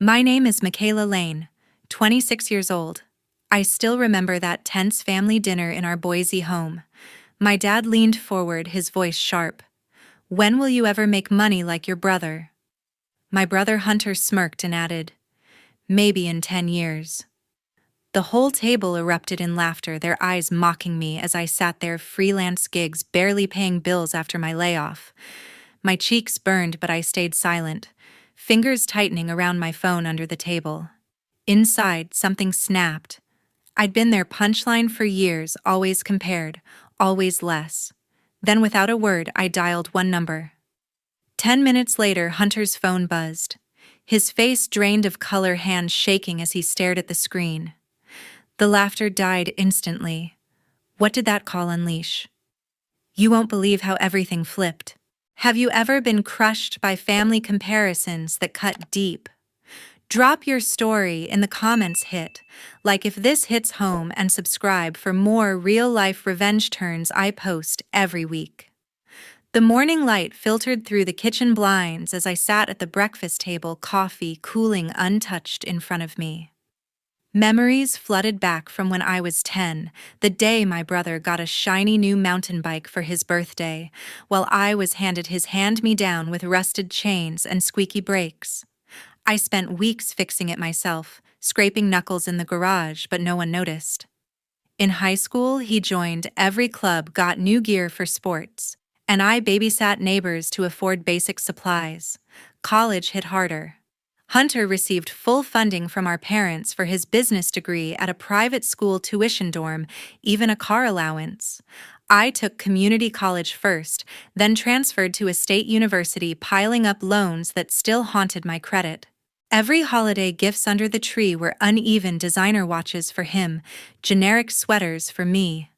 My name is Michaela Lane, 26 years old. I still remember that tense family dinner in our Boise home. My dad leaned forward, his voice sharp. "When will you ever make money like your brother?" My brother Hunter smirked and added, "Maybe in 10 years. The whole table erupted in laughter, their eyes mocking me as I sat there, freelance gigs, barely paying bills after my layoff. My cheeks burned, but I stayed silent, fingers tightening around my phone under the table. Inside, something snapped. I'd been their punchline for years, always compared, always less. Then without a word, I dialed one number. 10 minutes later, Hunter's phone buzzed. His face drained of color, hands shaking as he stared at the screen. The laughter died instantly. What did that call unleash? "You won't believe how everything flipped." Have you ever been crushed by family comparisons that cut deep? Drop your story in the comments, hit like if this hits home, and subscribe for more real-life revenge turns I post every week. The morning light filtered through the kitchen blinds as I sat at the breakfast table, coffee cooling untouched in front of me. Memories flooded back from when I was 10, the day my brother got a shiny new mountain bike for his birthday, while I was handed his hand-me-down with rusted chains and squeaky brakes. I spent weeks fixing it myself, scraping knuckles in the garage, but no one noticed. In high school, he joined every club, got new gear for sports, and I babysat neighbors to afford basic supplies. College hit harder. Hunter received full funding from our parents for his business degree at a private school tuition dorm, even a car allowance. I took community college first, then transferred to a state university, piling up loans that still haunted my credit. Every holiday gifts under the tree were uneven designer watches for him, generic sweaters for me.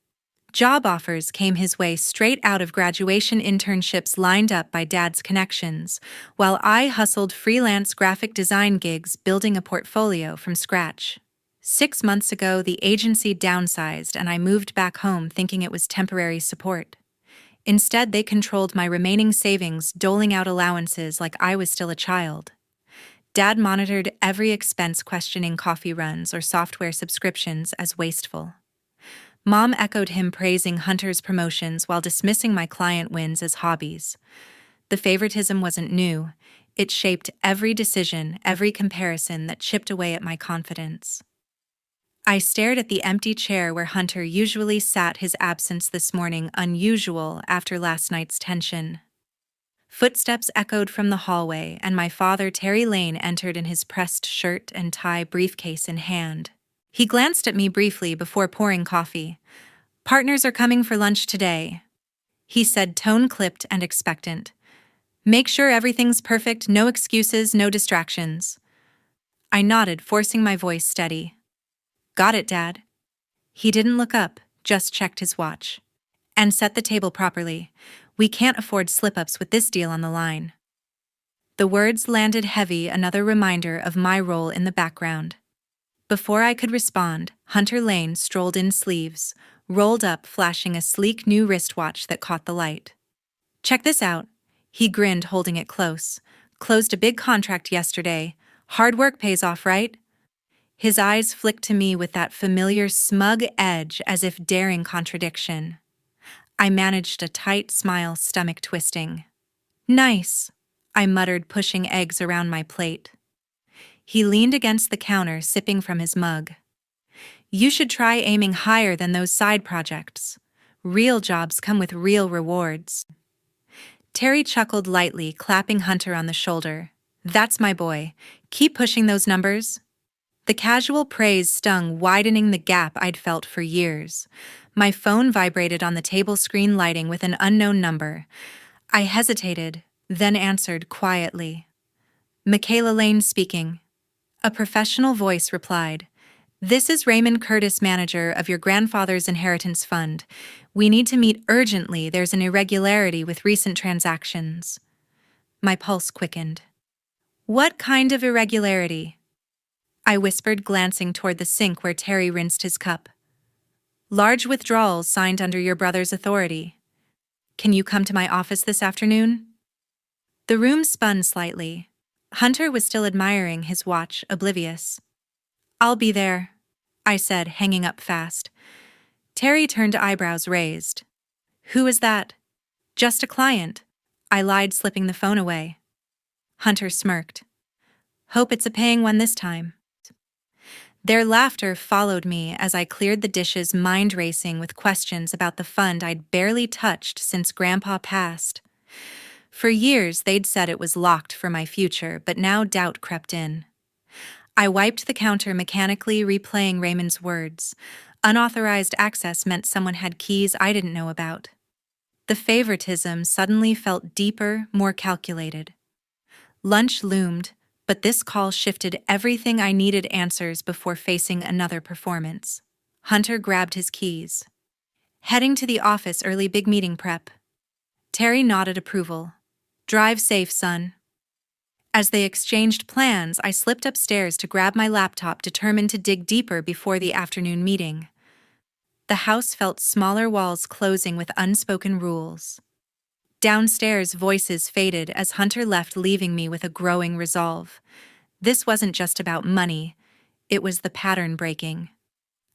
Job offers came his way straight out of graduation internships lined up by Dad's connections, while I hustled freelance graphic design gigs, building a portfolio from scratch. 6 months ago, the agency downsized and I moved back home thinking it was temporary support. Instead, they controlled my remaining savings, doling out allowances like I was still a child. Dad monitored every expense, questioning coffee runs or software subscriptions as wasteful. Mom echoed him, praising Hunter's promotions while dismissing my client wins as hobbies. The favoritism wasn't new. It shaped every decision, every comparison that chipped away at my confidence. I stared at the empty chair where Hunter usually sat, his absence this morning unusual after last night's tension. Footsteps echoed from the hallway, and my father, Terry Lane, entered in his pressed shirt and tie, briefcase in hand. He glanced at me briefly before pouring coffee. "Partners are coming for lunch today," he said, tone clipped and expectant. "Make sure everything's perfect, no excuses, no distractions." I nodded, forcing my voice steady. "Got it, Dad." He didn't look up, just checked his watch. "And set the table properly. We can't afford slip-ups with this deal on the line." The words landed heavy, another reminder of my role in the background. Before I could respond, Hunter Lane strolled in, sleeves rolled up, flashing a sleek new wristwatch that caught the light. "Check this out." He grinned, holding it close. "Closed a big contract yesterday. Hard work pays off, right?" His eyes flicked to me with that familiar smug edge, as if daring contradiction. I managed a tight smile, stomach twisting. "Nice," I muttered, pushing eggs around my plate. He leaned against the counter, sipping from his mug. "You should try aiming higher than those side projects. Real jobs come with real rewards." Terry chuckled lightly, clapping Hunter on the shoulder. "That's my boy. Keep pushing those numbers." The casual praise stung, widening the gap I'd felt for years. My phone vibrated on the table screen, lighting with an unknown number. I hesitated, then answered quietly. "Michaela Lane speaking." A professional voice replied. "This is Raymond Curtis, manager of your grandfather's inheritance fund. We need to meet urgently. There's an irregularity with recent transactions." My pulse quickened. "What kind of irregularity?" I whispered, glancing toward the sink where Terry rinsed his cup. "Large withdrawals signed under your brother's authority. Can you come to my office this afternoon?" The room spun slightly. Hunter was still admiring his watch, oblivious. "I'll be there," I said, hanging up fast. Terry turned eyebrows raised. "Who is that?" "Just a client," I lied, slipping the phone away. Hunter smirked. "Hope it's a paying one this time." Their laughter followed me as I cleared the dishes, mind racing with questions about the fund I'd barely touched since Grandpa passed. For years, they'd said it was locked for my future, but now doubt crept in. I wiped the counter mechanically, replaying Raymond's words. Unauthorized access meant someone had keys I didn't know about. The favoritism suddenly felt deeper, more calculated. Lunch loomed, but this call shifted everything I needed answers before facing another performance. Hunter grabbed his keys. "Heading to the office early, big meeting prep." Terry nodded approval. "Drive safe, son." As they exchanged plans, I slipped upstairs to grab my laptop, determined to dig deeper before the afternoon meeting. The house felt smaller, walls closing with unspoken rules. Downstairs, voices faded as Hunter left, leaving me with a growing resolve. This wasn't just about money, it was the pattern breaking.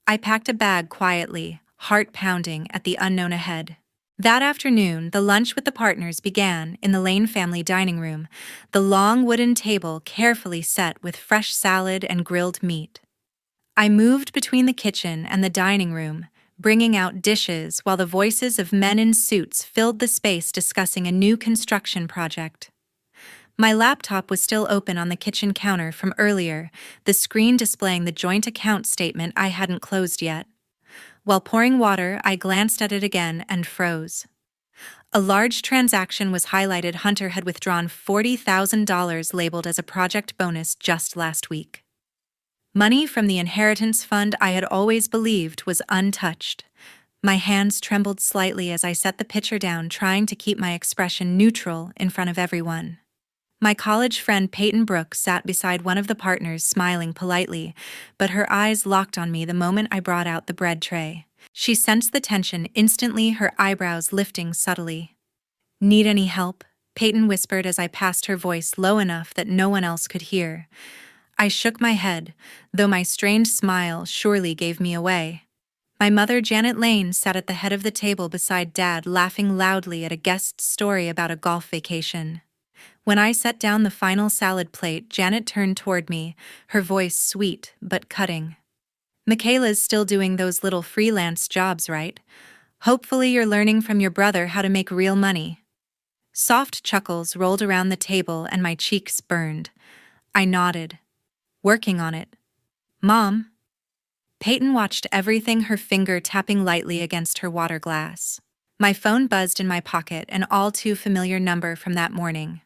I packed a bag quietly, heart pounding at the unknown ahead. That afternoon, the lunch with the partners began in the Lane family dining room, the long wooden table carefully set with fresh salad and grilled meat. I moved between the kitchen and the dining room, bringing out dishes while the voices of men in suits filled the space, discussing a new construction project. My laptop was still open on the kitchen counter from earlier, the screen displaying the joint account statement I hadn't closed yet. While pouring water, I glanced at it again and froze. A large transaction was highlighted. Hunter had withdrawn $40,000 labeled as a project bonus just last week. Money from the inheritance fund I had always believed was untouched. My hands trembled slightly as I set the pitcher down, trying to keep my expression neutral in front of everyone. My college friend Peyton Brooks sat beside one of the partners, smiling politely, but her eyes locked on me the moment I brought out the bread tray. She sensed the tension instantly, her eyebrows lifting subtly. "Need any help?" Peyton whispered as I passed, her voice low enough that no one else could hear. I shook my head, though my strained smile surely gave me away. My mother, Janet Lane, sat at the head of the table beside Dad, laughing loudly at a guest's story about a golf vacation. When I set down the final salad plate, Janet turned toward me, her voice sweet but cutting. "Michaela's still doing those little freelance jobs, right? Hopefully you're learning from your brother how to make real money." Soft chuckles rolled around the table and my cheeks burned. I nodded. "Working on it." "Mom?" Peyton watched everything, her finger tapping lightly against her water glass. My phone buzzed in my pocket, an all too familiar number from that morning.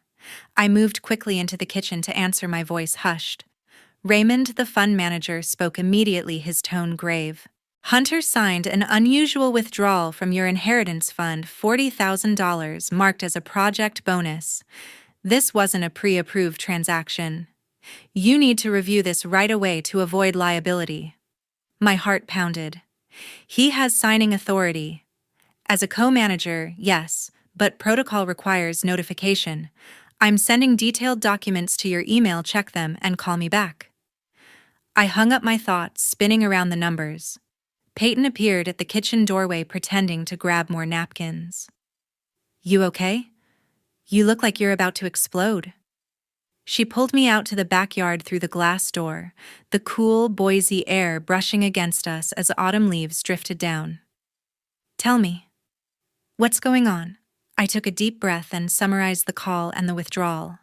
I moved quickly into the kitchen to answer, my voice hushed. Raymond, the fund manager, spoke immediately, his tone grave. "Hunter signed an unusual withdrawal from your inheritance fund, $40,000 marked as a project bonus. This wasn't a pre-approved transaction. You need to review this right away to avoid liability." My heart pounded. He has signing authority. As a co-manager, yes, but protocol requires notification. "I'm sending detailed documents to your email, check them and call me back." I hung up my thoughts, spinning around the numbers. Peyton appeared at the kitchen doorway, pretending to grab more napkins. "You okay? You look like you're about to explode." She pulled me out to the backyard through the glass door, the cool Boise air brushing against us as autumn leaves drifted down. "Tell me, what's going on?" I took a deep breath and summarized the call and the withdrawal.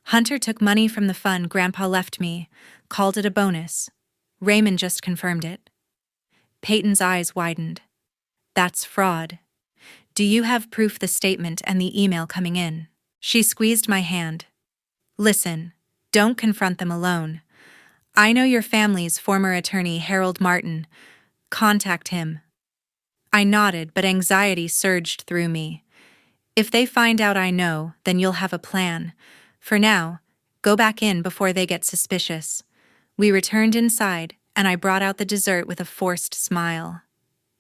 "Hunter took money from the fund Grandpa left me, called it a bonus. Raymond just confirmed it." Peyton's eyes widened. "That's fraud. Do you have proof, the statement and the email coming in?" She squeezed my hand. "Listen, don't confront them alone. I know your family's former attorney, Harold Martin. Contact him." I nodded, but anxiety surged through me. "If they find out I know, then you'll have a plan. For now, go back in before they get suspicious." We returned inside, and I brought out the dessert with a forced smile.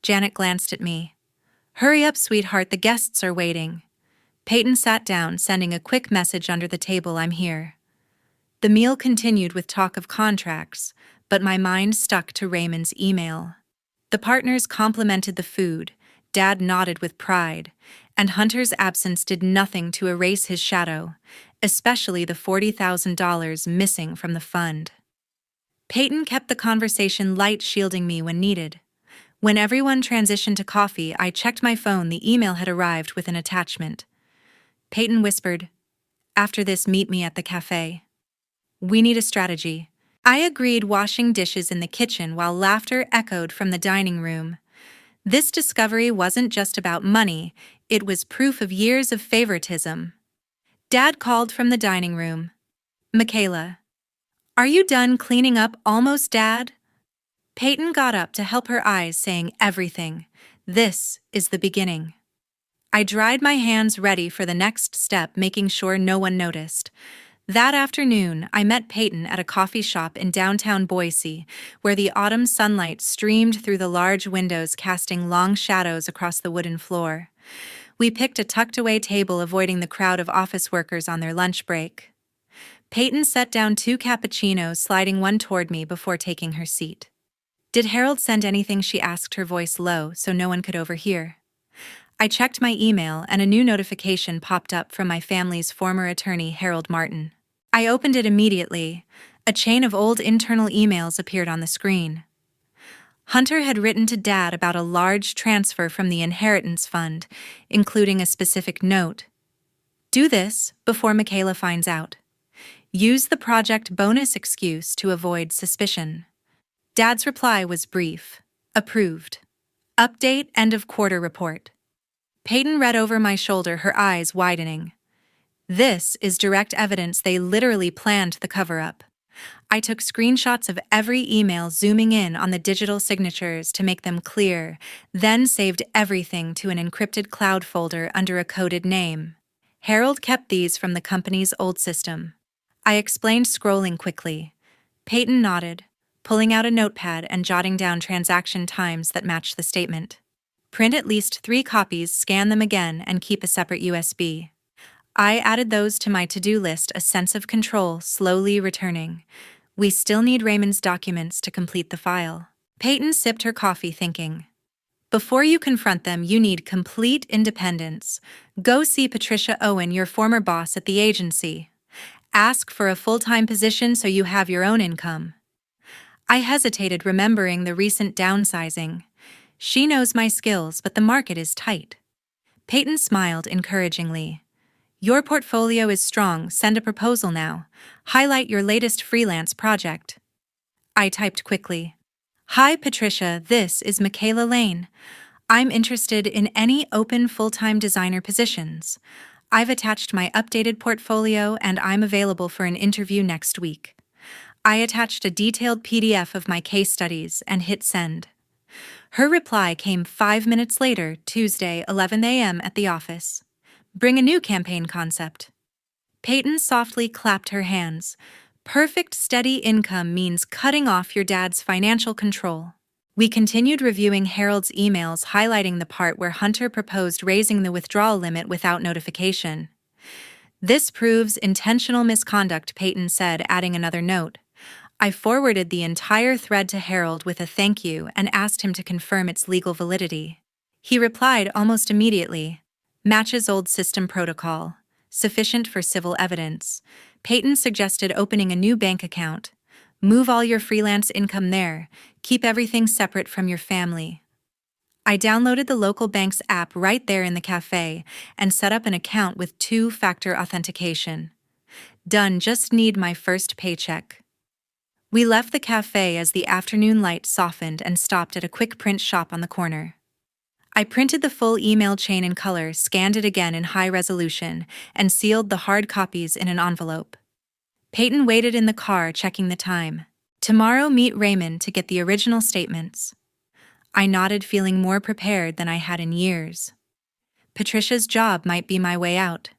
Janet glanced at me. "Hurry up, sweetheart, the guests are waiting." Peyton sat down, sending a quick message under the table, "I'm here." The meal continued with talk of contracts, but my mind stuck to Raymond's email. The partners complimented the food, Dad nodded with pride, and Hunter's absence did nothing to erase his shadow, especially the $40,000 missing from the fund. Peyton kept the conversation light, shielding me when needed. When everyone transitioned to coffee, I checked my phone. The email had arrived with an attachment. Peyton whispered, "After this, meet me at the cafe. We need a strategy." I agreed, washing dishes in the kitchen while laughter echoed from the dining room. This discovery wasn't just about money, it was proof of years of favoritism. Dad called from the dining room. "Michaela, are you done cleaning up almost, Dad?" Peyton got up to help her eyes, saying, "Everything. This is the beginning." I dried my hands, ready for the next step, making sure no one noticed. That afternoon, I met Peyton at a coffee shop in downtown Boise, where the autumn sunlight streamed through the large windows, casting long shadows across the wooden floor. We picked a tucked-away table, avoiding the crowd of office workers on their lunch break. Peyton set down 2 cappuccinos, sliding one toward me before taking her seat. "Did Harold send anything?" she asked, her voice low so no one could overhear. I checked my email, and a new notification popped up from my family's former attorney, Harold Martin. I opened it immediately. A chain of old internal emails appeared on the screen. Hunter had written to Dad about a large transfer from the inheritance fund, including a specific note. "Do this before Michaela finds out. Use the project bonus excuse to avoid suspicion." Dad's reply was brief. "Approved. Update end of quarter report." Peyton read over my shoulder, her eyes widening. "This is direct evidence they literally planned the cover-up." I took screenshots of every email, zooming in on the digital signatures to make them clear, then saved everything to an encrypted cloud folder under a coded name. Harold kept these from the company's old system. I explained, scrolling quickly. Peyton nodded, pulling out a notepad and jotting down transaction times that matched the statement. "Print at least 3 copies, scan them again, and keep a separate USB." I added those to my to-do list, a sense of control slowly returning. We still need Raymond's documents to complete the file. Peyton sipped her coffee, thinking, "Before you confront them, you need complete independence. Go see Patricia Owen, your former boss at the agency. Ask for a full-time position so you have your own income." I hesitated, remembering the recent downsizing. She knows my skills, but the market is tight. Peyton smiled encouragingly. "Your portfolio is strong. Send a proposal now. Highlight your latest freelance project." I typed quickly. "Hi, Patricia, this is Michaela Lane. I'm interested in any open full-time designer positions. I've attached my updated portfolio and I'm available for an interview next week." I attached a detailed PDF of my case studies and hit send. Her reply came 5 minutes later, Tuesday, 11 a.m. at the office. "Bring a new campaign concept." Peyton softly clapped her hands. "Perfect steady income means cutting off your dad's financial control." We continued reviewing Harold's emails, highlighting the part where Hunter proposed raising the withdrawal limit without notification. "This proves intentional misconduct," Peyton said, adding another note. I forwarded the entire thread to Harold with a thank you and asked him to confirm its legal validity. He replied almost immediately. "Matches old system protocol. Sufficient for civil evidence." Peyton suggested opening a new bank account. "Move all your freelance income there. Keep everything separate from your family." I downloaded the local bank's app right there in the cafe and set up an account with 2-factor authentication. Done, just need my first paycheck. We left the cafe as the afternoon light softened and stopped at a quick print shop on the corner. I printed the full email chain in color, scanned it again in high resolution, and sealed the hard copies in an envelope. Peyton waited in the car, checking the time. "Tomorrow, meet Raymond to get the original statements." I nodded, feeling more prepared than I had in years. Patricia's job might be my way out.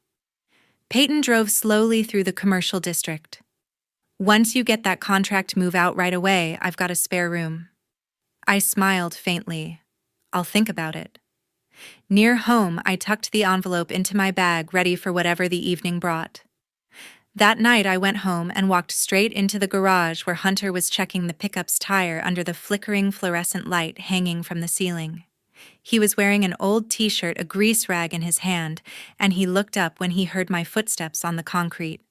Peyton drove slowly through the commercial district. "Once you get that contract, move out right away. I've got a spare room." I smiled faintly. "I'll think about it." Near home, I tucked the envelope into my bag, ready for whatever the evening brought. That night, I went home and walked straight into the garage where Hunter was checking the pickup's tire under the flickering fluorescent light hanging from the ceiling. He was wearing an old t-shirt, a grease rag in his hand, and he looked up when he heard my footsteps on the concrete.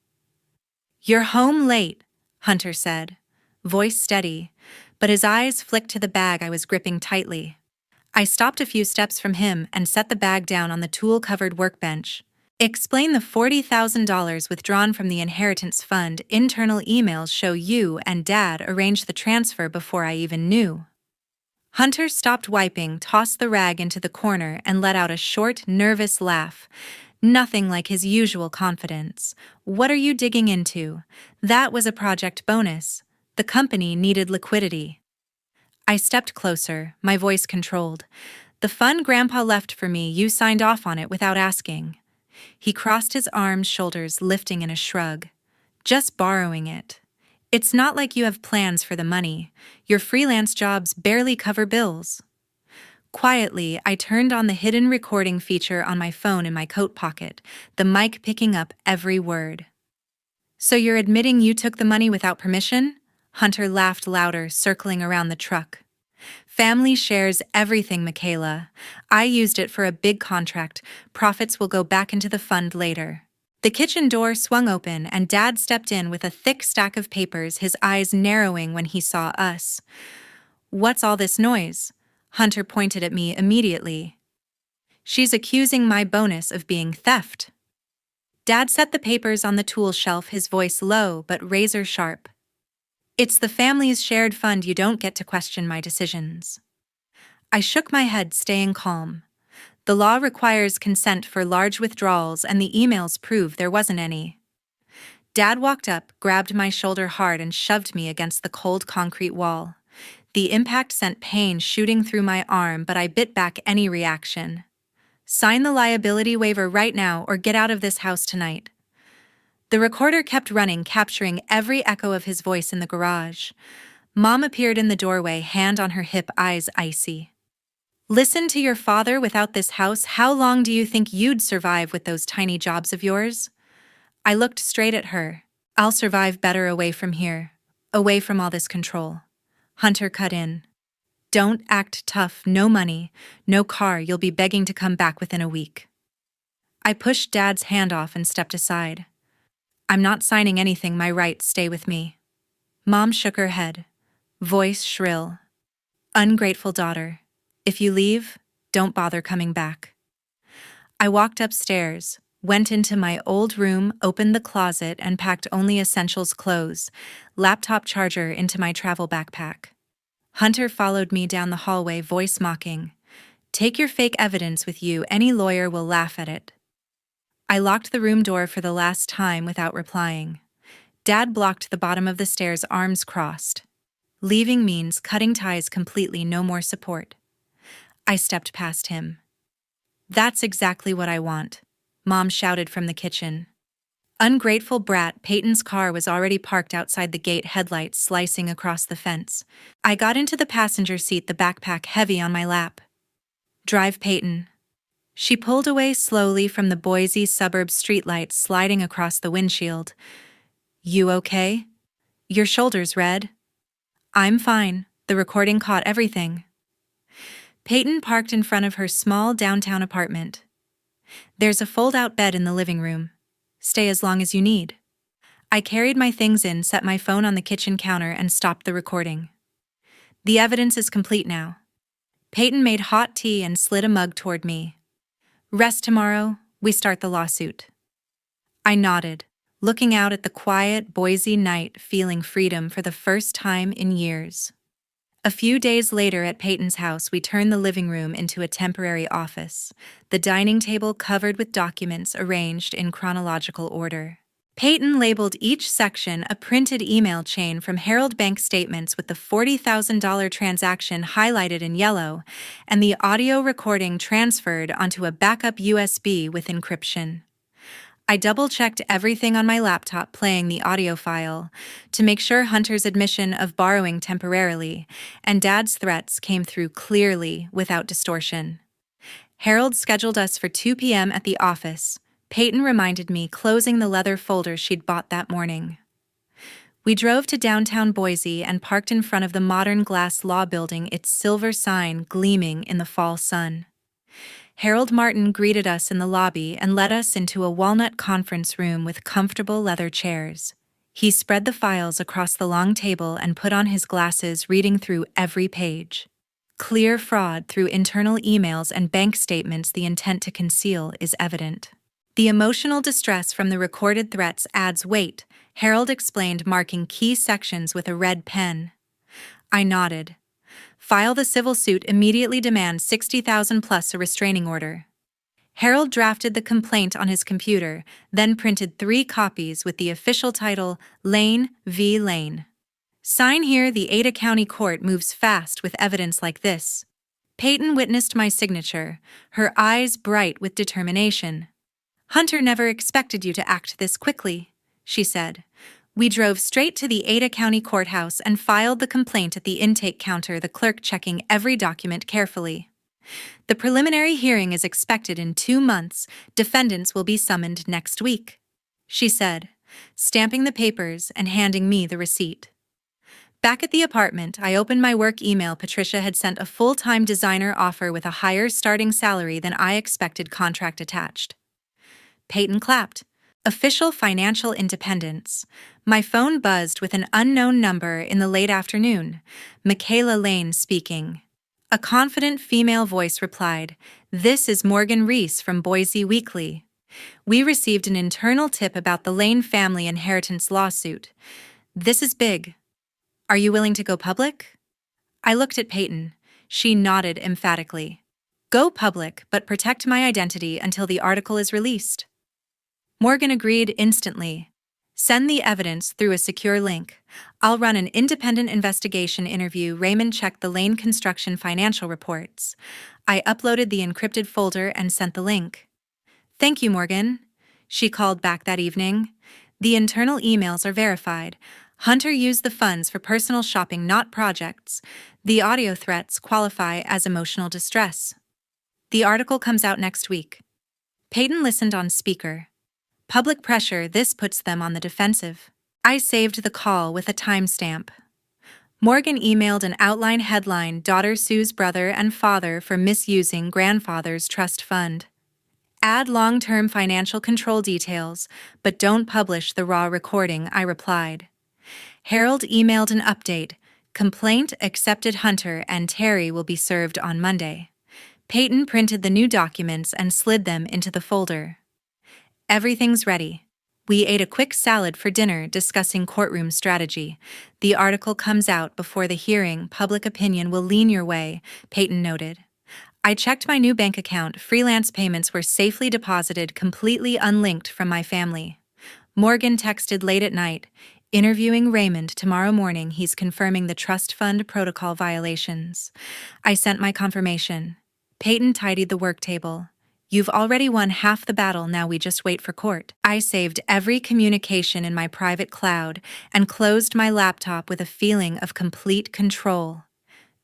"You're home late," Hunter said, voice steady, but his eyes flicked to the bag I was gripping tightly. I stopped a few steps from him and set the bag down on the tool-covered workbench. "Explain the $40,000 withdrawn from the inheritance fund. Internal emails show you and Dad arranged the transfer before I even knew." Hunter stopped wiping, tossed the rag into the corner, and let out a short, nervous laugh. Nothing like his usual confidence. "What are you digging into? That was a project bonus. The company needed liquidity." I stepped closer, my voice controlled. "The fund Grandpa left for me, you signed off on it without asking." He crossed his arms, shoulders lifting in a shrug. "Just borrowing it. It's not like you have plans for the money. Your freelance jobs barely cover bills." Quietly, I turned on the hidden recording feature on my phone in my coat pocket, the mic picking up every word. "So you're admitting you took the money without permission?" Hunter laughed louder, circling around the truck. "Family shares everything, Michaela. I used it for a big contract. Profits will go back into the fund later." The kitchen door swung open and Dad stepped in with a thick stack of papers, his eyes narrowing when he saw us. "What's all this noise?" Hunter pointed at me immediately. "She's accusing my bonus of being theft." Dad set the papers on the tool shelf, his voice low but razor sharp. "It's the family's shared fund. You don't get to question my decisions." I shook my head, staying calm. The law requires consent for large withdrawals, and the emails prove there wasn't any. Dad walked up, grabbed my shoulder hard, and shoved me against the cold concrete wall. The impact sent pain shooting through my arm, but I bit back any reaction. "Sign the liability waiver right now or get out of this house tonight." The recorder kept running, capturing every echo of his voice in the garage. Mom appeared in the doorway, hand on her hip, eyes icy. "Listen to your father without this house? How long do you think you'd survive with those tiny jobs of yours?" I looked straight at her. "I'll survive better away from here, away from all this control." Hunter cut in. "Don't act tough. No money, no car. You'll be begging to come back within a week." I pushed Dad's hand off and stepped aside. "I'm not signing anything. My rights stay with me." Mom shook her head, voice shrill. "Ungrateful daughter. If you leave, don't bother coming back." I walked upstairs, went into my old room, opened the closet, and packed only essentials: clothes, laptop charger into my travel backpack. Hunter followed me down the hallway, voice mocking. "Take your fake evidence with you. Any lawyer will laugh at it." I locked the room door for the last time without replying. Dad blocked the bottom of the stairs, arms crossed. Leaving means cutting ties completely, no more support. I stepped past him. "That's exactly what I want," Mom shouted from the kitchen. Ungrateful brat. Peyton's car was already parked outside the gate, headlights slicing across the fence. I got into the passenger seat, the backpack heavy on my lap. "Drive, Peyton." She pulled away slowly from the Boise suburb streetlights sliding across the windshield. "You okay? Your shoulder's red." "I'm fine. The recording caught everything." Peyton parked in front of her small downtown apartment. "There's a fold-out bed in the living room. Stay as long as you need." I carried my things in, set my phone on the kitchen counter, and stopped the recording. "The evidence is complete now." Peyton made hot tea and slid a mug toward me. "Rest tomorrow, we start the lawsuit." I nodded, looking out at the quiet Boise night, feeling freedom for the first time in years. A few days later at Peyton's house, we turned the living room into a temporary office, the dining table covered with documents arranged in chronological order. Peyton labeled each section a printed email chain from Herald Bank statements, with the $40,000 transaction highlighted in yellow and the audio recording transferred onto a backup USB with encryption. I double-checked everything on my laptop, playing the audio file, to make sure Hunter's admission of borrowing temporarily and Dad's threats came through clearly without distortion. Harold scheduled us for 2 p.m. at the office, Peyton reminded me, closing the leather folder she'd bought that morning. We drove to downtown Boise and parked in front of the modern glass law building, its silver sign gleaming in the fall sun. Harold Martin greeted us in the lobby and led us into a walnut conference room with comfortable leather chairs. He spread the files across the long table and put on his glasses, reading through every page. Clear fraud through internal emails and bank statements. The intent to conceal is evident. The emotional distress from the recorded threats adds weight, Harold explained, marking key sections with a red pen. I nodded. File the civil suit. Immediately demand $60,000 plus a restraining order. Harold drafted the complaint on his computer, then printed 3 copies with the official title, Lane v. Lane. Sign here. The Ada County Court moves fast with evidence like this. Peyton witnessed my signature, her eyes bright with determination. Hunter never expected you to act this quickly, she said. We drove straight to the Ada County Courthouse and filed the complaint at the intake counter, the clerk checking every document carefully. The preliminary hearing is expected in 2 months. Defendants will be summoned next week, she said, stamping the papers and handing me the receipt. Back at the apartment, I opened my work email. Patricia had sent a full-time designer offer with a higher starting salary than I expected, contract attached. Peyton clapped. Official financial independence. My phone buzzed with an unknown number in the late afternoon. Michaela Lane speaking. A confident female voice replied, "This is Morgan Reese from Boise Weekly. We received an internal tip about the Lane family inheritance lawsuit. This is big. Are you willing to go public?" I looked at Peyton. She nodded emphatically. Go public, but protect my identity until the article is released. Morgan agreed instantly. Send the evidence through a secure link. I'll run an independent investigation. Interview. Raymond checked the Lane Construction financial reports. I uploaded the encrypted folder and sent the link. Thank you, Morgan, she called back that evening. The internal emails are verified. Hunter used the funds for personal shopping, not projects. The audio threats qualify as emotional distress. The article comes out next week. Peyton listened on speaker. Public pressure. This puts them on the defensive. I saved the call with a timestamp. Morgan emailed an outline headline, daughter sues brother and father for misusing grandfather's trust fund. Add long-term financial control details, but don't publish the raw recording, I replied. Harold emailed an update. Complaint accepted. Hunter and Terry will be served on Monday. Peyton printed the new documents and slid them into the folder. Everything's ready. We ate a quick salad for dinner, discussing courtroom strategy. The article comes out before the hearing. Public opinion will lean your way, Peyton noted. I checked my new bank account. Freelance payments were safely deposited, completely unlinked from my family. Morgan texted late at night. Interviewing Raymond tomorrow morning. He's confirming the trust fund protocol violations. I sent my confirmation. Peyton tidied the work table. You've already won half the battle, now we just wait for court. I saved every communication in my private cloud and closed my laptop with a feeling of complete control.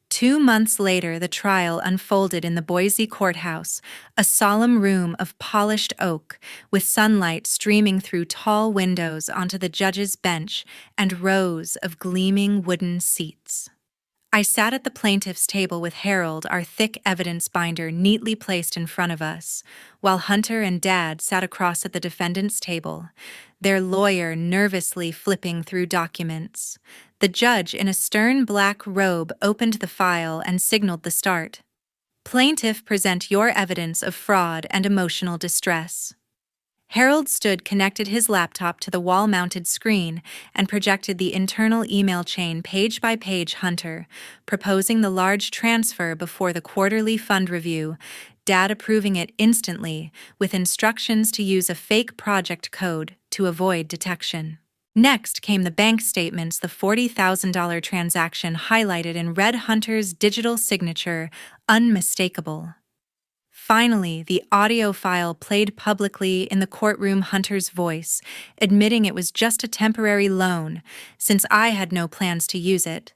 2 months later, the trial unfolded in the Boise courthouse, a solemn room of polished oak, with sunlight streaming through tall windows onto the judge's bench and rows of gleaming wooden seats. I sat at the plaintiff's table with Harold, our thick evidence binder neatly placed in front of us, while Hunter and Dad sat across at the defendant's table, their lawyer nervously flipping through documents. The judge, in a stern black robe, opened the file and signaled the start. Plaintiff, present your evidence of fraud and emotional distress. Harold stood, connected his laptop to the wall-mounted screen, and projected the internal email chain page by page. Hunter, proposing the large transfer before the quarterly fund review, Dad approving it instantly, with instructions to use a fake project code to avoid detection. Next came the bank statements, the $40,000 transaction highlighted in red, Hunter's digital signature, unmistakable. Finally, the audio file played publicly in the courtroom, Hunter's voice, admitting it was just a temporary loan, since I had no plans to use it.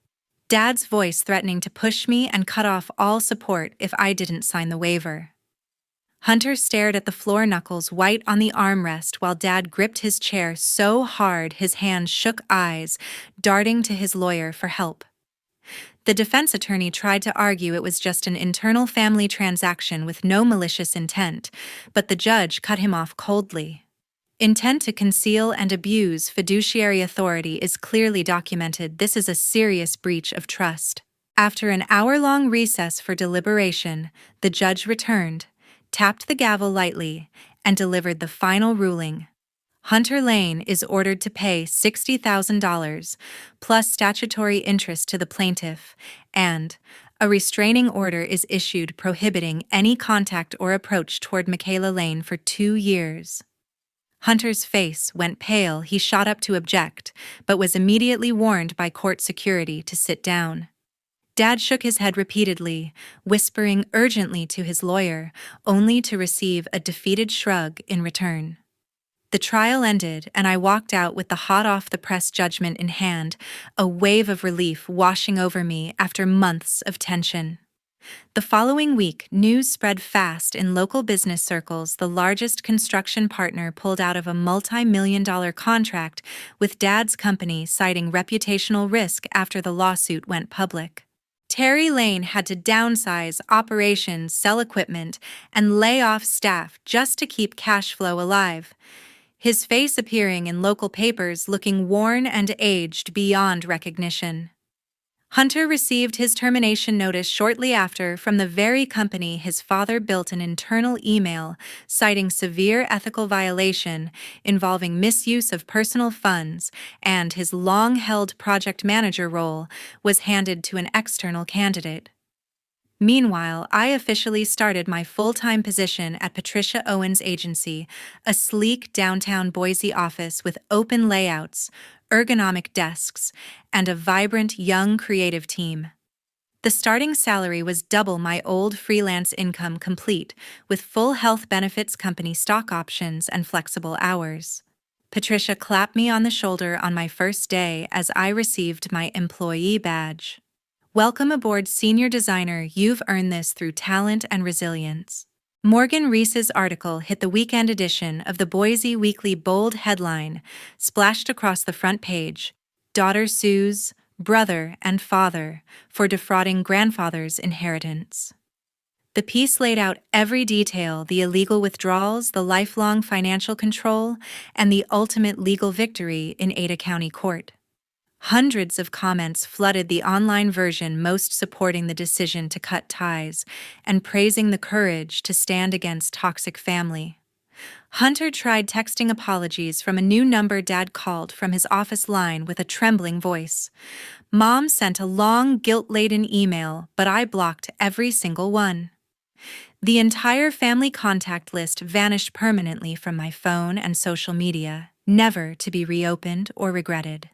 Dad's voice threatening to push me and cut off all support if I didn't sign the waiver. Hunter stared at the floor, knuckles white on the armrest, while Dad gripped his chair so hard his hands shook, eyes darting to his lawyer for help. The defense attorney tried to argue it was just an internal family transaction with no malicious intent, but the judge cut him off coldly. Intent to conceal and abuse fiduciary authority is clearly documented. This is a serious breach of trust. After an hour-long recess for deliberation, the judge returned, tapped the gavel lightly, and delivered the final ruling. Hunter Lane is ordered to pay $60,000 plus statutory interest to the plaintiff, and a restraining order is issued prohibiting any contact or approach toward Michaela Lane for 2 years. Hunter's face went pale. He shot up to object, but was immediately warned by court security to sit down. Dad shook his head repeatedly, whispering urgently to his lawyer, only to receive a defeated shrug in return. The trial ended, and I walked out with the hot-off-the-press judgment in hand, a wave of relief washing over me after months of tension. The following week, news spread fast in local business circles. The largest construction partner pulled out of a multi-million-dollar contract with Dad's company, citing reputational risk after the lawsuit went public. Terry Lane had to downsize operations, sell equipment, and lay off staff just to keep cash flow alive, his face appearing in local papers looking worn and aged beyond recognition. Hunter received his termination notice shortly after from the very company his father built. An internal email citing severe ethical violation involving misuse of personal funds, and his long-held project manager role was handed to an external candidate. Meanwhile, I officially started my full-time position at Patricia Owens' agency, a sleek downtown Boise office with open layouts, ergonomic desks, and a vibrant young creative team. The starting salary was double my old freelance income, complete with full health benefits, company stock options, and flexible hours. Patricia clapped me on the shoulder on my first day as I received my employee badge. "Welcome aboard, senior designer. You've earned this through talent and resilience." Morgan Reese's article hit the weekend edition of the Boise Weekly. Bold headline splashed across the front page: "Daughter sues brother and father for defrauding grandfather's inheritance." The piece laid out every detail: the illegal withdrawals, the lifelong financial control, and the ultimate legal victory in Ada County Court. Hundreds of comments flooded the online version, most supporting the decision to cut ties and praising the courage to stand against toxic family. Hunter tried texting apologies from a new number. Dad called from his office line with a trembling voice. Mom sent a long, guilt-laden email, but I blocked every single one. The entire family contact list vanished permanently from my phone and social media, never to be reopened or regretted.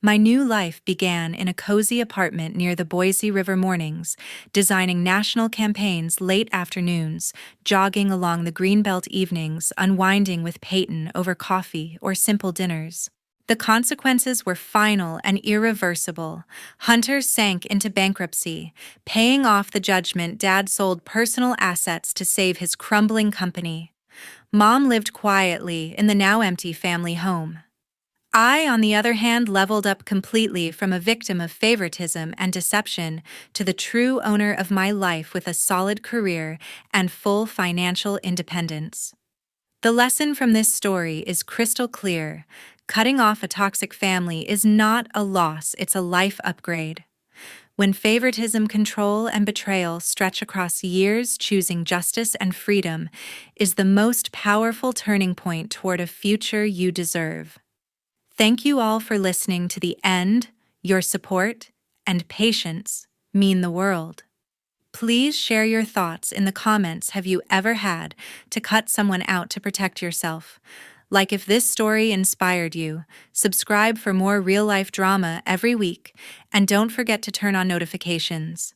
My new life began in a cozy apartment near the Boise River, mornings designing national campaigns, late afternoons jogging along the Greenbelt, evenings unwinding with Peyton over coffee or simple dinners. The consequences were final and irreversible. Hunter sank into bankruptcy, paying off the judgment. Dad sold personal assets to save his crumbling company. Mom lived quietly in the now empty family home. I, on the other hand, leveled up completely, from a victim of favoritism and deception to the true owner of my life with a solid career and full financial independence. The lesson from this story is crystal clear. Cutting off a toxic family is not a loss, it's a life upgrade. When favoritism, control, and betrayal stretch across years, choosing justice and freedom is the most powerful turning point toward a future you deserve. Thank you all for listening to the end. Your support and patience mean the world. Please share your thoughts in the comments. Have you ever had to cut someone out to protect yourself? Like if this story inspired you, subscribe for more real-life drama every week, and don't forget to turn on notifications.